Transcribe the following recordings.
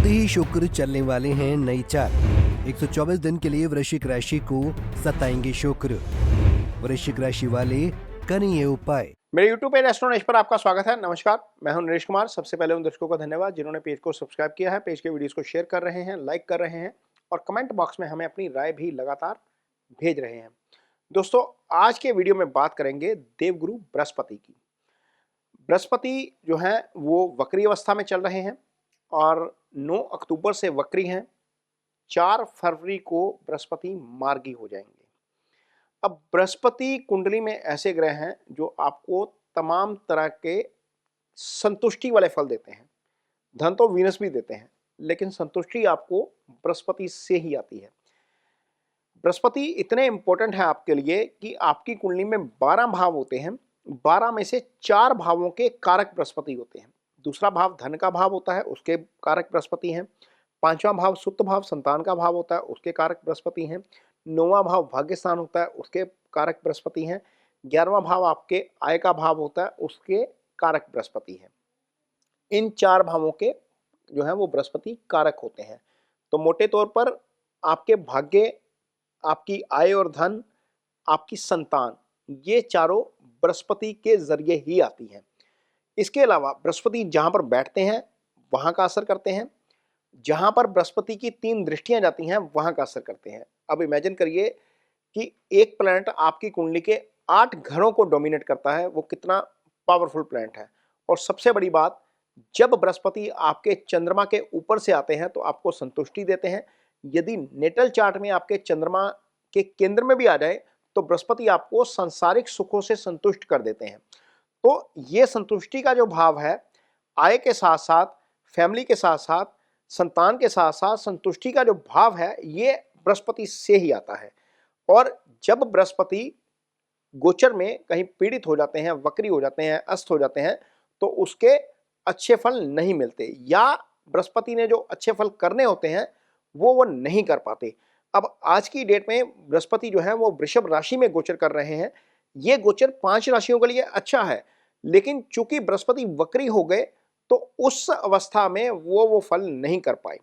जल्दी ही शुक्र चलने वाले हैं नई चाल। 124 दिन के लिए वृश्चिक राशि को सताएंगे शुक्र। वृश्चिक राशि वाले करें ये उपाय। मेरे YouTube पेज एस्ट्रो नरेश पर आपका स्वागत है। नमस्कार, मैं हूं नरेश कुमार। सबसे पहले उन दर्शकों का धन्यवाद जिन्होंने पेज को सब्सक्राइब किया है, पेज के वीडियोस को शेयर कर रहे हैं, लाइक कर रहे हैं और कमेंट बॉक्स में हमें अपनी राय भी लगातार भेज रहे हैं। दोस्तों, आज के वीडियो में बात करेंगे देवगुरु बृहस्पति की। बृहस्पति जो है वो वक्री अवस्था में चल रहे हैं और 9 अक्टूबर से वक्री हैं। 4 फरवरी को बृहस्पति मार्गी हो जाएंगे। अब बृहस्पति कुंडली में ऐसे ग्रह हैं जो आपको तमाम तरह के संतुष्टि वाले फल देते हैं। धन तो वीनस भी देते हैं, लेकिन संतुष्टि आपको बृहस्पति से ही आती है। बृहस्पति इतने इंपॉर्टेंट है आपके लिए कि आपकी कुंडली में 12 भाव होते हैं। 12 में से 4 भावों के कारक बृहस्पति होते हैं। दूसरा भाव धन का भाव होता है, उसके कारक बृहस्पति हैं। 5वां भाव सुप्त भाव संतान का भाव होता है, उसके कारक बृहस्पति हैं। 9वां भाव भाग्य स्थान होता है, उसके कारक बृहस्पति हैं। 11वां भाव आपके आय का भाव होता है, उसके कारक बृहस्पति हैं। इन 4 भावों के जो है वो बृहस्पति कारक होते हैं। तो मोटे तौर पर आपके भाग्य, आपकी आय और धन, आपकी संतान, ये चारों बृहस्पति के जरिए ही आती हैं। इसके अलावा बृहस्पति जहां पर बैठते हैं वहां का असर करते हैं। जहां पर बृहस्पति की 3 दृष्टियां जाती हैं वहां का असर करते हैं। अब इमेजिन करिए कि एक प्लैनेट आपकी कुंडली के 8 घरों को डोमिनेट करता है, वो कितना पावरफुल प्लैनेट है। और सबसे बड़ी बात, जब बृहस्पति आपके चंद्रमा के ऊपर से आते हैं तो आपको संतुष्टि देते हैं। यदि नेटल चार्ट में आपके चंद्रमा के केंद्र में भी आ जाए तो बृहस्पति आपको सांसारिक सुखों से संतुष्ट कर देते हैं। तो ये संतुष्टि का जो भाव है, आय के साथ साथ, फैमिली के साथ साथ, संतान के साथ साथ संतुष्टि का जो भाव है, ये बृहस्पति से ही आता है। और जब बृहस्पति गोचर में कहीं पीड़ित हो जाते हैं, वक्री हो जाते हैं, अस्त हो जाते हैं, तो उसके अच्छे फल नहीं मिलते, या बृहस्पति ने जो अच्छे फल करने होते हैं वो नहीं कर पाते। अब आज की डेट में बृहस्पति जो है वो वृषभ राशि में गोचर कर रहे हैं। ये गोचर 5 राशियों के लिए अच्छा है, लेकिन चूंकि बृहस्पति वक्री हो गए तो उस अवस्था में वो फल नहीं कर पाए।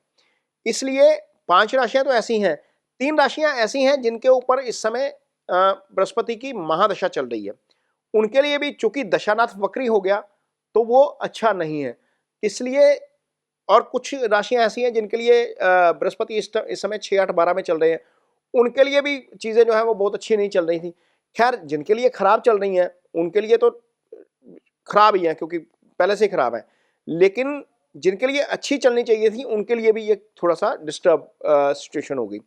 इसलिए 5 राशियां तो ऐसी हैं, 3 राशियां ऐसी हैं जिनके ऊपर इस समय बृहस्पति की महादशा चल रही है। उनके लिए भी चूंकि दशानाथ वक्री हो गया तो वो अच्छा नहीं है। इसलिए और कुछ राशियां ऐसी हैं जिनके लिए बृहस्पति इस समय 6, 8, 12 में चल रहे हैं। उनके लिए भी चीजें जो है वो बहुत अच्छी नहीं चल रही थी। खैर, जिनके लिए खराब चल रही हैं उनके लिए तो खराब ही है, क्योंकि पहले से ही खराब है। लेकिन जिनके लिए अच्छी चलनी चाहिए थी उनके लिए भी ये थोड़ा सा डिस्टर्ब सिचुएशन होगी।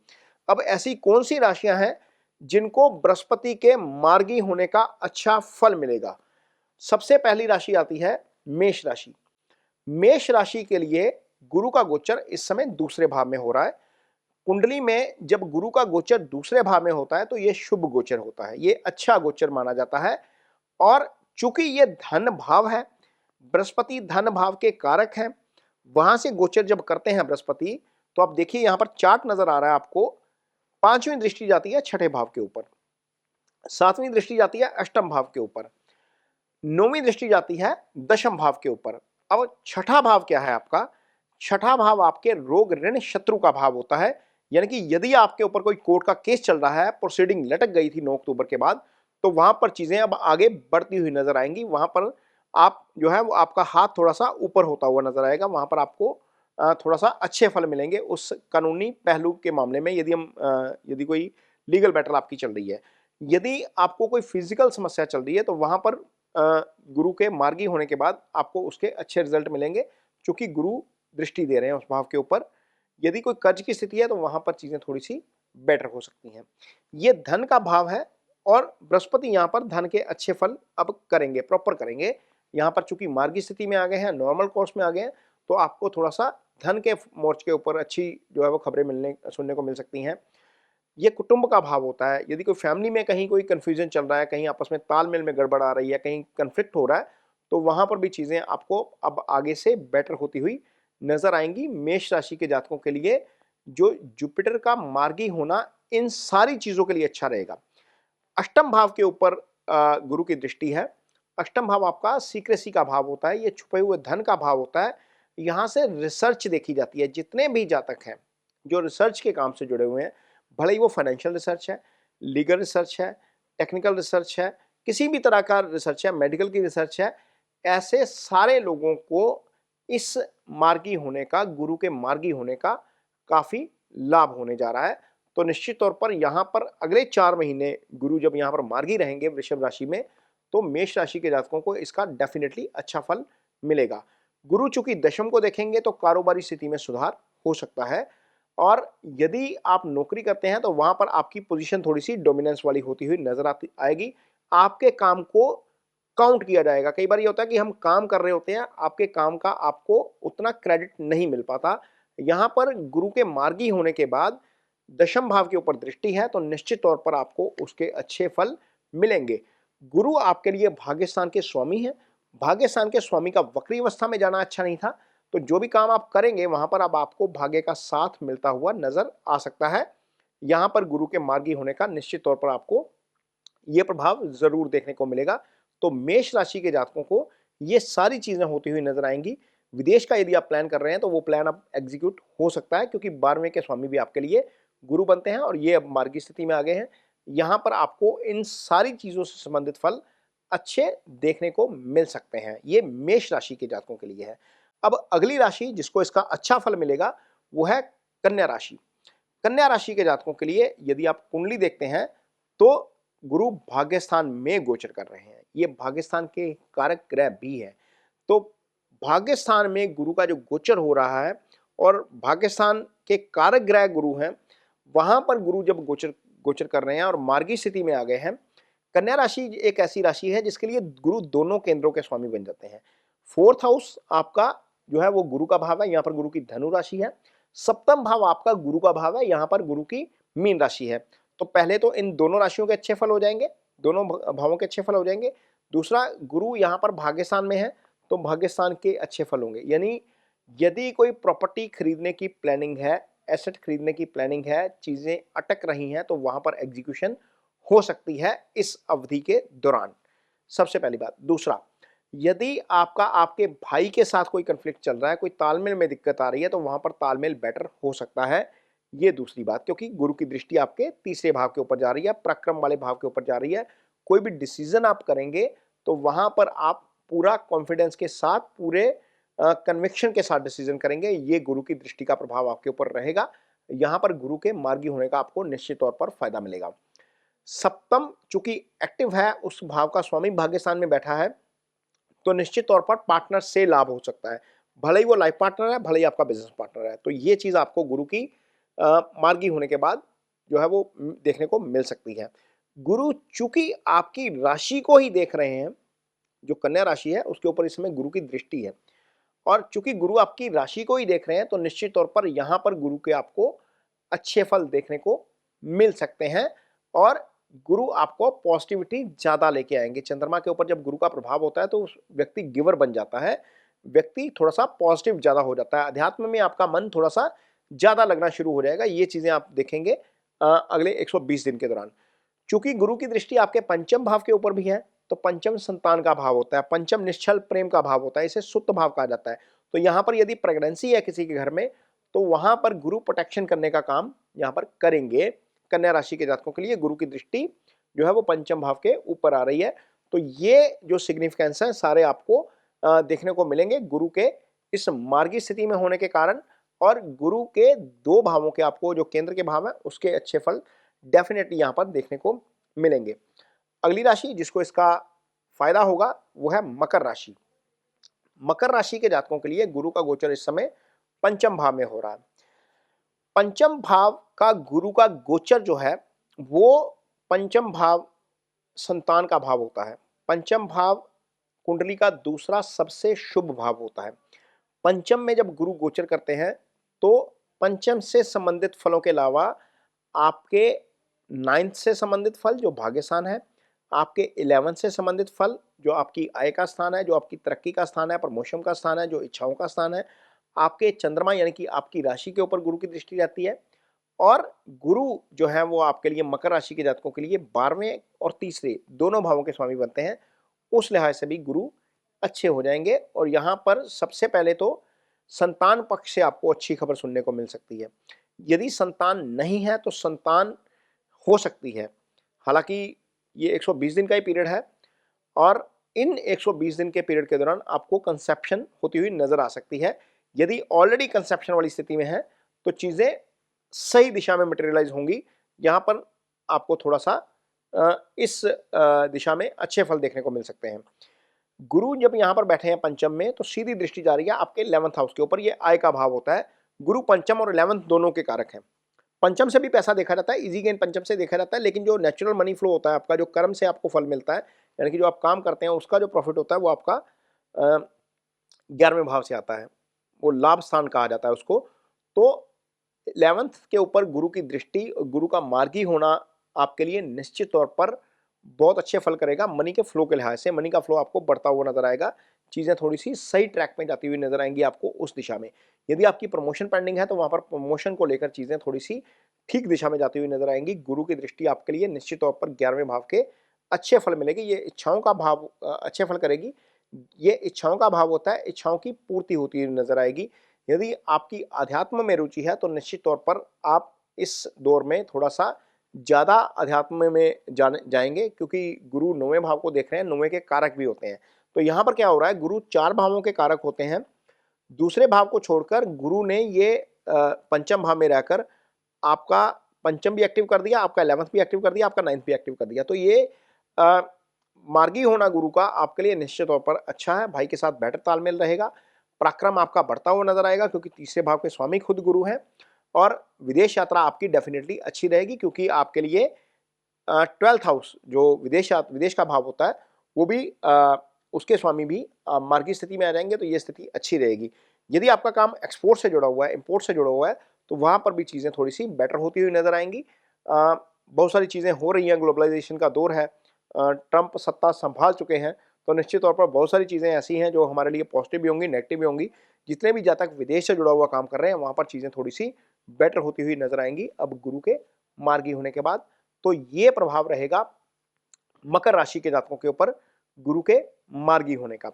अब ऐसी कौन सी राशियां हैं जिनको बृहस्पति के मार्गी होने का अच्छा फल मिलेगा? सबसे पहली राशि आती है मेष राशि। मेष राशि के लिए गुरु का गोचर इस समय दूसरे भाव में हो रहा है। कुंडली में जब गुरु का गोचर दूसरे भाव में होता है तो यह शुभ गोचर होता है, ये अच्छा गोचर माना जाता है। और चूंकि ये धन भाव है, बृहस्पति धन भाव के कारक हैं, वहां से गोचर जब करते हैं बृहस्पति, तो आप देखिए यहां पर चार्ट नजर आ रहा है आपको। 5वीं दृष्टि जाती है 6ठे भाव के ऊपर, 7वीं दृष्टि जाती है 8म भाव के ऊपर, 9वीं दृष्टि जाती है 10म भाव के ऊपर। अब 6ठा भाव क्या है आपका? 6ठा भाव आपके रोग ऋण शत्रु का भाव होता है। यानी कि यदि आपके ऊपर कोई कोर्ट का केस चल रहा है, प्रोसीडिंग लटक गई थी 9 अक्टूबर के बाद, तो वहां पर चीजें अब आगे बढ़ती हुई नजर आएंगी। वहां पर आप जो है वो आपका हाथ थोड़ा सा ऊपर होता हुआ नजर आएगा। वहां पर आपको थोड़ा सा अच्छे फल मिलेंगे उस कानूनी पहलू के मामले में। यदि कोई लीगल बैटल आपकी चल रही है, यदि आपको कोई फिजिकल समस्या चल रही है, तो वहां पर गुरु के मार्गी होने के बाद आपको उसके अच्छे रिजल्ट मिलेंगे, क्योंकि गुरु दृष्टि दे रहे हैं उस भाव के ऊपर। यदि कोई कर्ज की स्थिति है तो वहां पर चीजें थोड़ी सी बेटर हो सकती हैं। ये धन का भाव है और बृहस्पति यहाँ पर धन के अच्छे फल अब करेंगे, प्रॉपर करेंगे। यहाँ पर चूंकि मार्गी स्थिति में आ गए हैं, नॉर्मल कोर्स में आ गए हैं, तो आपको थोड़ा सा धन के मोर्च के ऊपर अच्छी जो है वो खबरें सुनने को मिल सकती हैं। ये कुटुंब का भाव होता है। यदि कोई फैमिली में कहीं कोई कंफ्यूजन चल रहा है, कहीं आपस में तालमेल में गड़बड़ आ रही है, कहीं कंफ्लिक्ट हो रहा है, तो वहां पर भी चीजें आपको अब आगे से बेटर होती हुई नजर आएंगी। मेष राशि के जातकों के लिए जो जुपिटर का मार्गी होना इन सारी चीजों के लिए अच्छा रहेगा। 8म भाव के ऊपर गुरु की दृष्टि है। 8म भाव आपका सीक्रेसी का भाव होता है, ये छुपे हुए धन का भाव होता है। यहाँ से रिसर्च देखी जाती है। जितने भी जातक हैं जो रिसर्च के काम से जुड़े हुए हैं, भले ही वो फाइनेंशियल रिसर्च है, लीगल रिसर्च है, टेक्निकल रिसर्च है, किसी भी तरह का रिसर्च है, मेडिकल की रिसर्च है, ऐसे सारे लोगों को इस मार्गी होने का, गुरु के मार्गी होने का काफ़ी लाभ होने जा रहा है। तो निश्चित तौर पर यहाँ पर अगले 4 महीने गुरु जब यहाँ पर मार्गी रहेंगे वृषभ राशि में, तो मेष राशि के जातकों को इसका डेफिनेटली अच्छा फल मिलेगा। गुरु चूंकि दशम को देखेंगे तो कारोबारी स्थिति में सुधार हो सकता है, और यदि आप नौकरी करते हैं तो वहां पर आपकी पोजीशन थोड़ी सी डोमिनेंस वाली होती हुई नजर आती आएगी। आपके काम को काउंट किया जाएगा। कई बार ये होता है कि हम काम कर रहे होते हैं, आपके काम का आपको उतना क्रेडिट नहीं मिल पाता। यहाँ पर गुरु के मार्गी होने के बाद दशम भाव के ऊपर दृष्टि है, तो निश्चित तौर पर आपको उसके अच्छे फल मिलेंगे। गुरु आपके लिए भाग्यस्थान के स्वामी हैं। भाग्यस्थान के स्वामी का वक्री अवस्था में जाना अच्छा नहीं था, तो जो भी काम आप करेंगे वहां पर अब आपको भाग्य का साथ मिलता हुआ नजर आ सकता है। यहाँ पर गुरु के मार्गी होने का निश्चित तौर पर आपको ये प्रभाव जरूर देखने को मिलेगा। तो मेष राशि के जातकों को ये सारी चीजें होती हुई नजर आएंगी। विदेश का यदि आप प्लान कर रहे हैं तो वो प्लान अब एग्जीक्यूट हो सकता है, क्योंकि 12वें के स्वामी भी आपके लिए गुरु बनते हैं और ये अब मार्गी स्थिति में आ गए हैं। यहाँ पर आपको इन सारी चीजों से संबंधित फल अच्छे देखने को मिल सकते हैं। ये मेष राशि के जातकों के लिए है। अब अगली राशि जिसको इसका अच्छा फल मिलेगा वो है कन्या राशि। कन्या राशि के जातकों के लिए यदि आप कुंडली देखते हैं तो गुरु भाग्यस्थान में गोचर कर रहे हैं। ये भाग्यस्थान के कारक ग्रह भी है। तो भाग्यस्थान में गुरु का जो गोचर हो रहा है और भाग्यस्थान के कारक ग्रह गुरु हैं, वहां पर गुरु जब गोचर गोचर कर रहे हैं और मार्गी स्थिति में आ गए हैं। कन्या राशि एक ऐसी राशि है जिसके लिए गुरु दोनों केंद्रों के स्वामी बन जाते हैं। 4th हाउस आपका जो है वो गुरु का भाव है, यहाँ पर गुरु की धनु राशि है। सप्तम भाव आपका गुरु का भाव है, यहाँ पर गुरु की मीन राशि है। तो पहले तो इन दोनों राशियों के अच्छे फल हो जाएंगे, दोनों भावों के अच्छे फल हो जाएंगे। दूसरा, गुरु यहाँ पर भाग्यस्थान में है तो भाग्यस्थान के अच्छे फल होंगे। यानी यदि कोई प्रॉपर्टी खरीदने की प्लानिंग है, एसेट खरीदने की प्लानिंग है, चीजें अटक रही हैं, तो वहां पर एग्जीक्यूशन हो सकती है इस अवधि के दौरान। सबसे पहली बात। दूसरा, यदि आपका आपके भाई के साथ कोई कंफ्लिक्ट चल रहा है, कोई तालमेल में दिक्कत आ रही है, तो वहां पर तालमेल बेटर हो सकता है। ये दूसरी बात, क्योंकि गुरु की दृष्टि आपके तीसरे भाव के ऊपर जा रही है, पराक्रम वाले भाव के ऊपर जा रही है। कोई भी डिसीजन आप करेंगे तो वहां पर आप पूरा कॉन्फिडेंस के साथ, पूरे कन्विक्शन के साथ डिसीजन करेंगे। ये गुरु की दृष्टि का प्रभाव आपके ऊपर रहेगा। यहाँ पर गुरु के मार्गी होने का आपको निश्चित तौर पर फायदा मिलेगा। सप्तम चूंकि एक्टिव है, उस भाव का स्वामी भाग्यस्थान में बैठा है, तो निश्चित तौर पर पार्टनर से लाभ हो सकता है। भले ही वो लाइफ पार्टनर है, भले ही आपका बिजनेस पार्टनर है। तो ये चीज आपको गुरु की मार्गी होने के बाद जो है वो देखने को मिल सकती है। गुरु चूंकि आपकी राशि को ही देख रहे हैं, जो कन्या राशि है उसके ऊपर इस समय गुरु की दृष्टि है, और चूंकि गुरु आपकी राशि को ही देख रहे हैं, तो निश्चित तौर पर यहाँ पर गुरु के आपको अच्छे फल देखने को मिल सकते हैं और गुरु आपको पॉजिटिविटी ज्यादा लेके आएंगे। चंद्रमा के ऊपर जब गुरु का प्रभाव होता है तो उस व्यक्ति गिवर बन जाता है, व्यक्ति थोड़ा सा पॉजिटिव ज्यादा हो जाता है, अध्यात्म में आपका मन थोड़ा सा ज्यादा लगना शुरू हो जाएगा। ये चीजें आप देखेंगे अगले 120 दिन के दौरान। चूंकि गुरु की दृष्टि आपके पंचम भाव के ऊपर भी है, तो पंचम संतान का भाव होता है, पंचम निश्चल प्रेम का भाव होता है, इसे सुप्त भाव कहा जाता है। तो यहाँ पर यदि प्रेगनेंसी है किसी के घर में, तो वहां पर गुरु प्रोटेक्शन करने का काम यहाँ पर करेंगे। कन्या राशि के जातकों के लिए गुरु की दृष्टि जो है वो पंचम भाव के ऊपर आ रही है। तो ये जो सिग्निफिकेंस है सारे आपको देखने को मिलेंगे गुरु के इस मार्गी स्थिति में होने के कारण, और गुरु के 2 भावों के आपको जो केंद्र के भाव है उसके अच्छे फल डेफिनेटली यहाँ पर देखने को मिलेंगे। अगली राशि जिसको इसका फायदा होगा वो है मकर राशि। मकर राशि के जातकों के लिए गुरु का गोचर इस समय पंचम भाव में हो रहा है। पंचम भाव का गुरु का गोचर जो है वो पंचम भाव संतान का भाव होता है। पंचम भाव कुंडली का दूसरा सबसे शुभ भाव होता है। पंचम में जब गुरु गोचर करते हैं तो पंचम से संबंधित फलों के अलावा आपके 9th से संबंधित फल जो भाग्यस्थान है, आपके 11th से संबंधित फल जो आपकी आय का स्थान है, जो आपकी तरक्की का स्थान है, प्रमोशन का स्थान है, जो इच्छाओं का स्थान है, आपके चंद्रमा यानी कि आपकी राशि के ऊपर गुरु की दृष्टि रहती है। और गुरु जो है वो आपके लिए मकर राशि के जातकों के लिए 12वें और तीसरे दोनों भावों के स्वामी बनते हैं। उस लिहाज से भी गुरु अच्छे हो जाएंगे। और यहाँ पर सबसे पहले तो संतान पक्ष से आपको अच्छी खबर सुनने को मिल सकती है। यदि संतान नहीं है तो संतान हो सकती है। हालांकि ये 120 दिन का ही पीरियड है और इन 120 दिन के पीरियड के दौरान आपको कंसेप्शन होती हुई नजर आ सकती है। यदि ऑलरेडी कंसेप्शन वाली स्थिति में है तो चीजें सही दिशा में मटेरियलाइज होंगी। यहाँ पर आपको थोड़ा सा इस दिशा में अच्छे फल देखने को मिल सकते हैं। गुरु जब यहाँ पर बैठे हैं पंचम में तो सीधी दृष्टि जा रही है आपके 11th हाउस के ऊपर। ये आय का भाव होता है। गुरु पंचम और 11th दोनों के कारक हैं। पंचम से भी पैसा देखा जाता है, इजी गेन पंचम से देखा जाता है, लेकिन जो नेचुरल मनी फ्लो होता है आपका, जो कर्म से आपको फल मिलता है, यानी कि जो आप काम करते हैं उसका जो प्रॉफिट होता है वो आपका 11वें भाव से आता है। वो लाभ स्थान कहा जाता है उसको। तो 11th के ऊपर गुरु की दृष्टि, गुरु का मार्गी होना आपके लिए निश्चित तौर पर बहुत अच्छे फल करेगा। मनी के फ्लो के लिहाज से मनी का फ्लो आपको बढ़ता हुआ नजर आएगा। चीजें थोड़ी सी सही ट्रैक में जाती हुई नजर आएंगी आपको उस दिशा में। यदि आपकी प्रमोशन पेंडिंग है तो वहां पर प्रमोशन को लेकर चीजें थोड़ी सी ठीक दिशा में जाती हुई नजर आएंगी। गुरु की दृष्टि आपके लिए निश्चित तौर पर 11वें भाव के अच्छे फल मिलेगी। ये इच्छाओं का भाव अच्छे फल करेगी। ये इच्छाओं का भाव होता है, इच्छाओं की पूर्ति होती हुई नजर आएगी। यदि आपकी अध्यात्म में रुचि है तो निश्चित तौर पर आप इस दौर में थोड़ा सा ज्यादा अध्यात्म में जाएंगे, क्योंकि गुरु 9वें भाव को देख रहे हैं, 9वें के कारक भी होते हैं। तो यहाँ पर क्या हो रहा है, गुरु 4 भावों के कारक होते हैं। दूसरे भाव को छोड़कर गुरु ने ये पंचम भाव में रहकर आपका पंचम भी एक्टिव कर दिया, आपका 11th भी एक्टिव कर दिया, आपका 9th भी एक्टिव कर दिया। तो ये मार्गी होना गुरु का आपके लिए निश्चित तौर पर अच्छा है। भाई के साथ बेटर तालमेल रहेगा। पराक्रम आपका बढ़ता हुआ नजर आएगा, क्योंकि तीसरे भाव के स्वामी खुद गुरु हैं। और विदेश यात्रा आपकी डेफिनेटली अच्छी रहेगी, क्योंकि आपके लिए 12th हाउस जो विदेश का भाव होता है वो भी उसके स्वामी भी मार्गी स्थिति में आ जाएंगे। तो ये स्थिति अच्छी रहेगी। यदि आपका काम एक्सपोर्ट से जुड़ा हुआ है, इंपोर्ट से जुड़ा हुआ है, तो वहां पर भी चीजें थोड़ी सी बेटर होती हुई नजर आएंगी। बहुत सारी चीजें हो रही हैं, ग्लोबलाइजेशन का दौर है, ट्रंप सत्ता संभाल चुके हैं, तो निश्चित तौर पर बहुत सारी चीजें ऐसी हैं जो हमारे लिए पॉजिटिव भी होंगी, नेगेटिव भी होंगी। जितने भी जातक विदेश से जुड़ा हुआ काम कर रहे हैं वहां पर चीजें थोड़ी सी बेटर होती हुई नजर आएंगी अब गुरु के मार्गी होने के बाद। तो ये प्रभाव रहेगा मकर राशि के जातकों के ऊपर गुरु के मार्गी होने का।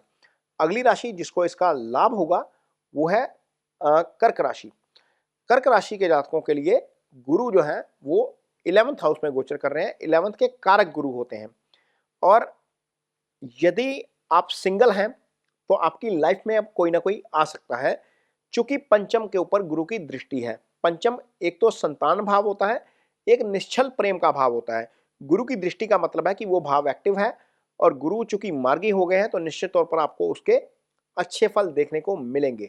अगली राशि जिसको इसका लाभ होगा वो है कर्क राशि। कर्क राशि के जातकों के लिए गुरु जो है वो 11th हाउस में गोचर कर रहे हैं। 11th के कारक गुरु होते हैं। और यदि आप सिंगल हैं तो आपकी लाइफ में अब कोई ना कोई आ सकता है, चूंकि पंचम के ऊपर गुरु की दृष्टि है। पंचम एक तो संतान भाव होता है, एक निश्चल प्रेम का भाव होता है। गुरु की दृष्टि का मतलब है कि वो भाव एक्टिव है, और गुरु चूंकि मार्गी हो गए हैं तो निश्चित तौर पर आपको उसके अच्छे फल देखने को मिलेंगे।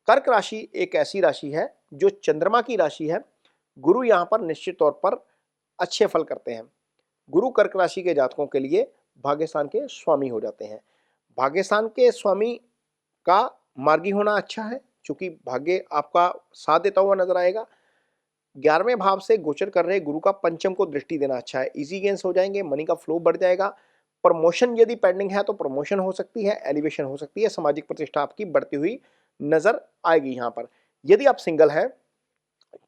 कर्क राशि एक ऐसी राशि है जो चंद्रमा की राशि है। गुरु यहाँ पर निश्चित तौर पर अच्छे फल करते हैं। गुरु कर्क राशि के जातकों के लिए भाग्यस्थान के स्वामी हो जाते हैं। भाग्यस्थान के स्वामी का मार्गी होना अच्छा है, क्योंकि भाग्य आपका साथ देता हुआ नजर आएगा। 11वें भाव से गोचर कर रहे गुरु का पंचम को दृष्टि देना अच्छा है। इजी गेन्स हो जाएंगे, मनी का फ्लो बढ़ जाएगा। प्रमोशन यदि पेंडिंग है तो प्रमोशन हो सकती है, एलिवेशन हो सकती है, सामाजिक प्रतिष्ठा आपकी बढ़ती हुई नजर आएगी। यहाँ पर यदि आप सिंगल हैं,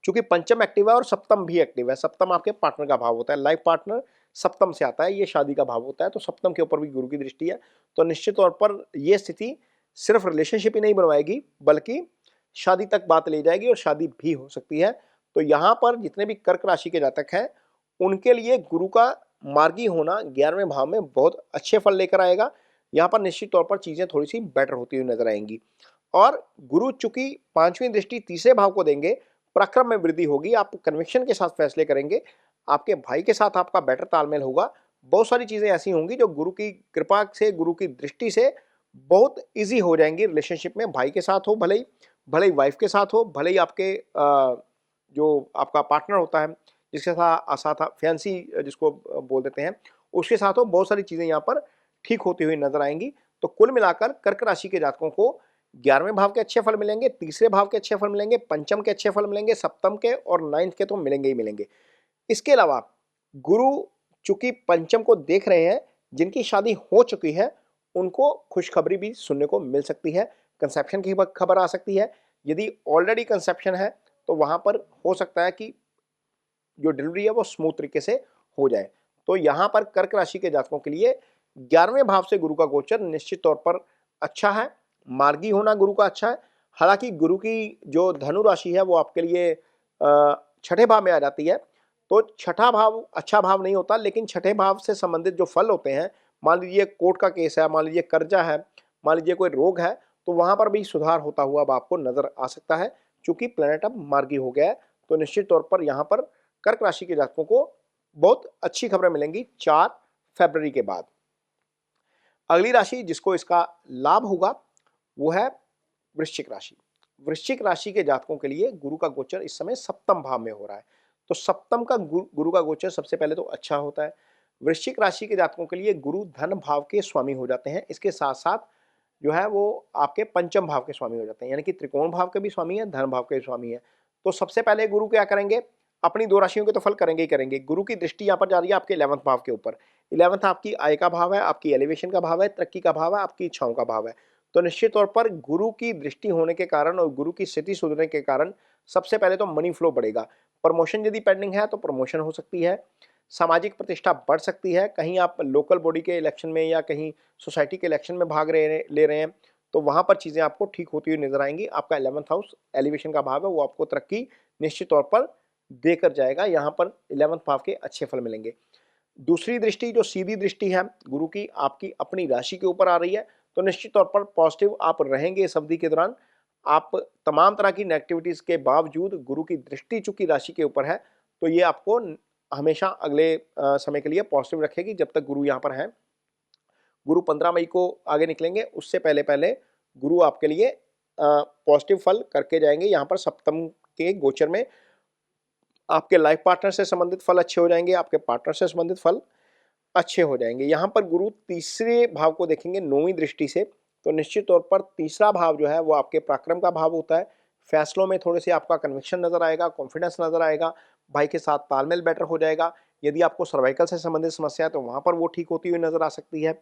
चूंकि पंचम एक्टिव है और सप्तम भी एक्टिव है, सप्तम आपके पार्टनर का भाव होता है, लाइफ पार्टनर सप्तम से आता है, ये शादी का भाव होता है, तो सप्तम के ऊपर भी गुरु की दृष्टि है। तो निश्चित तौर पर यह स्थिति सिर्फ रिलेशनशिप ही नहीं बनवाएगी, बल्कि शादी तक बात ले जाएगी और शादी भी हो सकती है। तो यहाँ पर जितने भी कर्क राशि के जातक हैं उनके लिए गुरु का मार्गी होना 11वें भाव में बहुत अच्छे फल लेकर आएगा। यहाँ पर निश्चित तौर पर चीजें थोड़ी सी बेटर होती हुई नजर आएंगी। और गुरु चूंकि 5वीं दृष्टि तीसरे भाव को देंगे, पराक्रम में वृद्धि होगी, आप कन्विक्शन के साथ फैसले करेंगे, आपके भाई के साथ आपका बेटर तालमेल होगा। बहुत सारी चीजें ऐसी होंगी जो गुरु की कृपा से, गुरु की दृष्टि से बहुत इजी हो जाएंगी रिलेशनशिप में। भाई के साथ हो, भले ही वाइफ के साथ हो, भले ही आपके जो आपका पार्टनर होता है जिसके साथ फैंसी जिसको बोल देते हैं, उसके साथ हो, बहुत सारी चीजें यहाँ पर ठीक होती हुई नजर आएंगी। तो कुल मिलाकर कर्क राशि के जातकों को 11वें भाव के अच्छे फल मिलेंगे, तीसरे भाव के अच्छे फल मिलेंगे, पंचम के अच्छे फल मिलेंगे, सप्तम के और 9th के तो मिलेंगे ही मिलेंगे। इसके अलावा गुरु चूंकि पंचम को देख रहे हैं, जिनकी शादी हो चुकी है उनको खुशखबरी भी सुनने को मिल सकती है, कंसेप्शन की खबर आ सकती है। यदि ऑलरेडी कंसेप्शन है तो वहां पर हो सकता है कि जो डिलीवरी है वो स्मूथ तरीके से हो जाए। तो यहाँ पर कर्क राशि के जातकों के लिए 11वें भाव से गुरु का गोचर निश्चित तौर पर अच्छा है। मार्गी होना गुरु का अच्छा है। हालांकि गुरु की जो धनु राशि है वो आपके लिए छठे भाव में आ जाती है, तो छठा भाव अच्छा भाव नहीं होता, लेकिन छठे भाव से संबंधित जो फल होते हैं, मान लीजिए कोर्ट का केस है, मान लीजिए कर्जा है, मान लीजिए कोई रोग है, तो वहां पर भी सुधार होता हुआ अब आपको नजर आ सकता है, क्योंकि प्लेनेट अब मार्गी हो गया है। तो निश्चित तौर पर यहाँ पर कर्क राशि के जातकों को बहुत अच्छी खबरें मिलेंगी 4 फरवरी के बाद। अगली राशि जिसको इसका लाभ होगा वो है वृश्चिक राशि। वृश्चिक राशि के जातकों के लिए गुरु का गोचर इस समय सप्तम भाव में हो रहा है, तो सप्तम का गुरु का गोचर सबसे पहले तो अच्छा होता है। वृश्चिक राशि के जातकों के लिए गुरु धन भाव के स्वामी हो जाते हैं, इसके साथ साथ जो है वो आपके पंचम भाव के स्वामी हो जाते हैं, यानी कि त्रिकोण भाव के भी स्वामी है, धन भाव के स्वामी है। तो सबसे पहले गुरु क्या करेंगे, अपनी 2 राशियों के तो फल करेंगे ही करेंगे। गुरु की दृष्टि यहाँ पर जा रही है आपके 11वें भाव के ऊपर। 11वां आपकी आय का भाव है, आपकी एलिवेशन का भाव है, तरक्की का भाव है, आपकी इच्छाओं का भाव है। तो निश्चित तौर पर गुरु की दृष्टि होने के कारण और गुरु की स्थिति सुधरने के कारण सबसे पहले तो मनी फ्लो बढ़ेगा। प्रमोशन यदि पेंडिंग है तो प्रमोशन हो सकती है, सामाजिक प्रतिष्ठा बढ़ सकती है, कहीं आप लोकल बॉडी के इलेक्शन में या कहीं सोसाइटी के इलेक्शन में भाग ले रहे हैं, तो वहां पर चीजें आपको ठीक होती हुई नजर आएंगी। आपका 11th हाउस एलिवेशन का भाव है, वो आपको तरक्की निश्चित तौर पर देकर जाएगा। यहाँ पर 11th भाव के अच्छे फल मिलेंगे। दूसरी दृष्टि जो सीधी दृष्टि है गुरु की आपकी अपनी राशि के ऊपर आ रही है, तो निश्चित तौर पर पॉजिटिव आप रहेंगे इस अवधि के दौरान। आप तमाम तरह की नेगेटिविटीज के बावजूद गुरु की दृष्टि चूंकि राशि के ऊपर है, तो ये आपको हमेशा अगले समय के लिए पॉजिटिव रखेगी जब तक गुरु यहाँ पर है। गुरु 15 मई को आगे निकलेंगे, उससे पहले पहले गुरु आपके लिए पॉजिटिव फल करके जाएंगे। यहाँ पर सप्तम के गोचर में आपके लाइफ पार्टनर से संबंधित फल अच्छे हो जाएंगे, आपके पार्टनर से संबंधित फल अच्छे हो जाएंगे। यहाँ पर गुरु तीसरे भाव को देखेंगे 9वीं दृष्टि से, तो निश्चित तौर पर तीसरा भाव जो है वो आपके पराक्रम का भाव होता है। फैसलों में थोड़े से आपका कन्विक्शन नजर आएगा, कॉन्फिडेंस नजर आएगा, भाई के साथ तालमेल बेटर हो जाएगा। यदि आपको सर्वाइकल से संबंधित समस्या है तो वहां पर वो ठीक होती हुई नजर आ सकती है।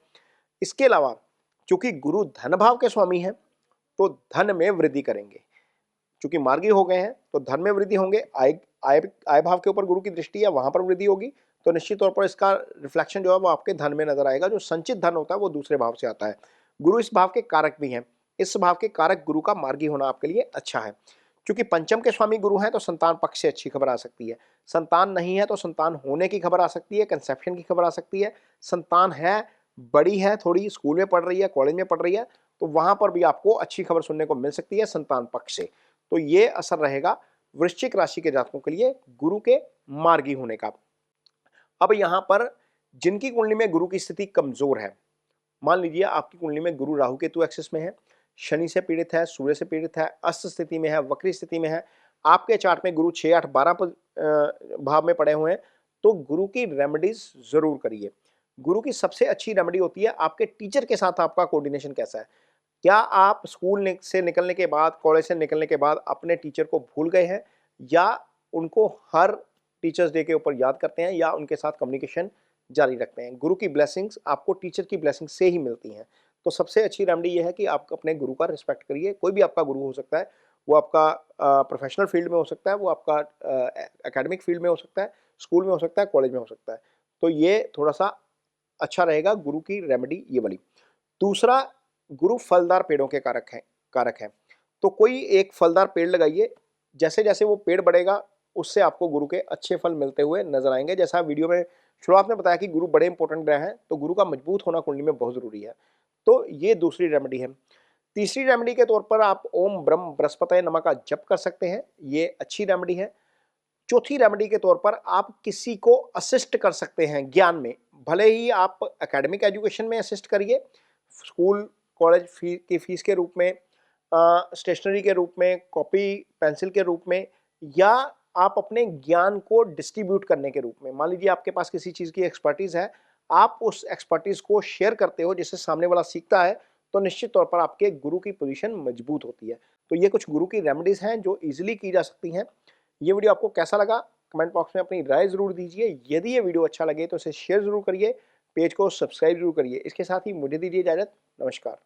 इसके अलावा चूंकि गुरु धन भाव के स्वामी हैं, तो धन में वृद्धि करेंगे। चूंकि मार्गी हो गए हैं तो धन में वृद्धि होंगे। आय भाव के ऊपर गुरु की दृष्टि है, वहां पर वृद्धि होगी, तो निश्चित तौर पर इसका रिफ्लेक्शन जो है वो आपके धन में नजर आएगा। जो संचित धन होता है वो दूसरे भाव से आता है। गुरु इस भाव के कारक भी हैं, इस भाव के कारक गुरु का मार्गी होना आपके लिए अच्छा है। क्योंकि पंचम के स्वामी गुरु हैं तो संतान पक्ष से अच्छी खबर आ सकती है। संतान नहीं है तो संतान होने की खबर आ सकती है, कंसेप्शन की खबर आ सकती है। संतान है, बड़ी है, थोड़ी स्कूल में पढ़ रही है, कॉलेज में पढ़ रही है, तो वहां पर भी आपको अच्छी खबर सुनने को मिल सकती है संतान पक्ष से। तो ये असर रहेगा वृश्चिक राशि के जातकों के लिए गुरु के मार्गी होने का। अब यहाँ पर जिनकी कुंडली में गुरु की स्थिति कमजोर है, मान लीजिए आपकी कुंडली में गुरु राहु केतु एक्सिस में है, शनि से पीड़ित है, सूर्य से पीड़ित है, अस्त स्थिति में है, वक्री स्थिति में है, आपके चार्ट में गुरु 6, 8, 12 भाव में पड़े हुए हैं, तो गुरु की रेमेडीज जरूर करिए। गुरु की सबसे अच्छी रेमेडी होती है आपके टीचर के साथ आपका कोऑर्डिनेशन कैसा है। क्या आप स्कूल से निकलने के बाद, कॉलेज से निकलने के बाद अपने टीचर को भूल गए हैं, या उनको हर टीचर्स डे के ऊपर याद करते हैं, या उनके साथ कम्युनिकेशन जारी रखते हैं। गुरु की ब्लेसिंग्स आपको टीचर की ब्लेसिंग से ही मिलती हैं। तो सबसे अच्छी रेमेडी ये है कि आप अपने गुरु का रिस्पेक्ट करिए। कोई भी आपका गुरु हो सकता है, वो आपका प्रोफेशनल फील्ड में हो सकता है, वो आपका एकेडमिक फील्ड में हो सकता है, स्कूल में हो सकता है, कॉलेज में हो सकता है। तो ये थोड़ा सा अच्छा रहेगा गुरु की रेमेडी ये वाली। दूसरा, गुरु फलदार पेड़ों के कारक है, तो कोई एक फलदार पेड़ लगाइए। जैसे जैसे वो पेड़ बढ़ेगा उससे आपको गुरु के अच्छे फल मिलते हुए नजर आएंगे। जैसा वीडियो में शुरुआत में बताया कि गुरु बड़े इंपॉर्टेंट ग्रह हैं, तो गुरु का मजबूत होना कुंडली में बहुत जरूरी है। तो ये दूसरी रेमेडी है। तीसरी रेमेडी के तौर पर आप ओम ब्रह्म बृहस्पति नमः का जप कर सकते हैं, ये अच्छी रेमेडी है। चौथी रेमेडी के तौर पर आप किसी को असिस्ट कर सकते हैं ज्ञान में, भले ही आप एकेडमिक एजुकेशन में असिस्ट करिए, स्कूल कॉलेज की फीस के रूप में, स्टेशनरी के रूप में, कॉपी पेंसिल के रूप में, या आप अपने ज्ञान को डिस्ट्रीब्यूट करने के रूप में। मान लीजिए आपके पास किसी चीज़ की एक्सपर्टीज़ है, आप उस एक्सपर्टीज़ को शेयर करते हो जिससे सामने वाला सीखता है, तो निश्चित तौर पर आपके गुरु की पोजीशन मजबूत होती है। तो ये कुछ गुरु की रेमेडीज़ हैं जो ईजिली की जा सकती हैं। ये वीडियो आपको कैसा लगा कमेंट बॉक्स में अपनी राय ज़रूर दीजिए। यदि ये वीडियो अच्छा लगे तो इसे शेयर ज़रूर करिए, पेज को सब्सक्राइब जरूर करिए। इसके साथ ही मुझे दीजिए इजाज़त। नमस्कार।